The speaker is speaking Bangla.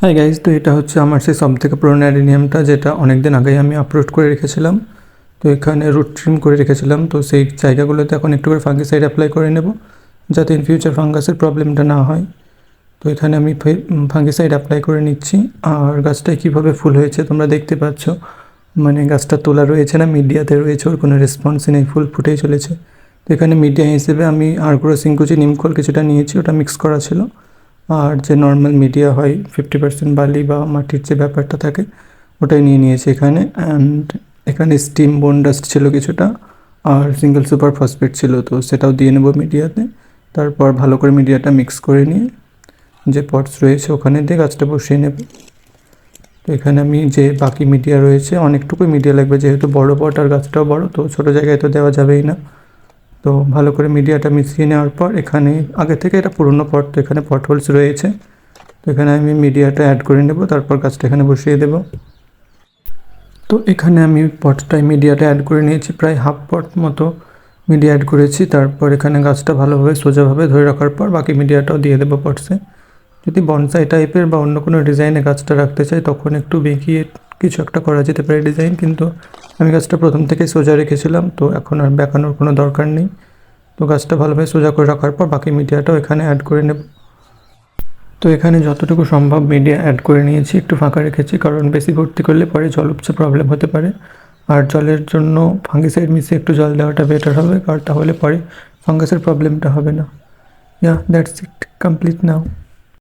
হাই গাইজ, তো এটা হচ্ছে আমার সেই সবথেকে পুরোনো অ্যাডেনিয়ামটা, যেটা অনেক দিন আগেই আমি আপলোড করে রেখেছিলাম। তো এখানে রুট ট্রিম করে রেখেছিলাম, তো সেই জায়গাগুলোতে এখন একটু করে ফাঙ্গিসাইড অ্যাপ্লাই করে নেব, যাতে ইন ফিউচার ফাঙ্গাসের প্রবলেমটা না হয়। তো এখানে আমি ফাঙ্গিসাইড অ্যাপ্লাই করে নিচ্ছি। আর গাছটায় কীভাবে ফুল হয়েছে তোমরা দেখতে পাচ্ছ, মানে গাছটা তোলা রয়েছে না মিডিয়াতে রয়েছে, ওর কোনো রেসপন্সই নেই, ফুল ফুটেই চলেছে। তো এখানে মিডিয়া হিসেবে আমি আরগ্রো সিঙ্কুচি নিমখোল কিছুটা নিয়েছি, ওটা মিক্স করা ছিল। আর যে নর্মাল মিডিয়া হয় 50% বালি বা মাটির যে ব্যাপারটা থাকে ওটাই নিয়ে নিয়েছি এখানে। অ্যান্ড এখানে স্টিম বোন ডাস্ট ছিল কিছুটা, আর সিঙ্গেল সুপার ফসফেট ছিল, তো সেটাও দিয়ে নেব মিডিয়াতে। তারপর ভালো করে মিডিয়াটা মিক্স করে নিয়ে যে পটস রয়েছে ওখানে দিয়ে গাছটা বসিয়ে নেব। তো এখানে আমি যে বাকি মিডিয়া রয়েছে, অনেকটুকুই মিডিয়া লাগবে যেহেতু বড় পট আর গাছটাও বড়, তো ছোটো জায়গায় তো দেওয়া যাবেই না। তো ভালো করে মিডিয়াটা মিশিয়ে নেওয়ার পর এখানে আগে থেকে এটা পুরনো পট, তো এখানে পট হোলস রয়েছে, তো এখানে আমি মিডিয়াটা অ্যাড করে নেব, তারপর গাছটা এখানে বসিয়ে দেব। তো এখানে আমি পটটায় মিডিয়াটা অ্যাড করে নিয়েছি, প্রায় হাফ পট মতো মিডিয়া অ্যাড করেছি। তারপর এখানে গাছটা ভালোভাবে সোজাভাবে ধরে রাখার পর বাকি মিডিয়াটাও দিয়ে দেবো পটসে। যদি বনসাই টাইপের বা অন্য কোনো ডিজাইনে গাছটা রাখতে চাই তখন একটু বেঁকিয়ে কিছু একটা করা যেতে পারে ডিজাইন, কিন্তু আমি গাছটা প্রথম থেকে সোজা রেখেছিলাম, তো এখন আর বেঁকানোর কোনো দরকার নেই। তো গাছটা ভালোভাবে সোজা করে রাখার পর বাকি মিডিয়াটাও এখানে অ্যাড করে নেব। তো এখানে যতটুকু সম্ভব মিডিয়া অ্যাড করে নিয়েছি, একটু ফাঁকা রেখেছি কারণ বেশি ভর্তি করলে পরে জল উপচে প্রবলেম হতে পারে। আর জলের জন্য ফাঙ্গিসাইড মিশিয়ে একটু জল দেওয়াটা বেটার হবে, কারণ তাহলে পরে ফাঙ্গাসের প্রবলেমটা হবে না। That's it, complete now.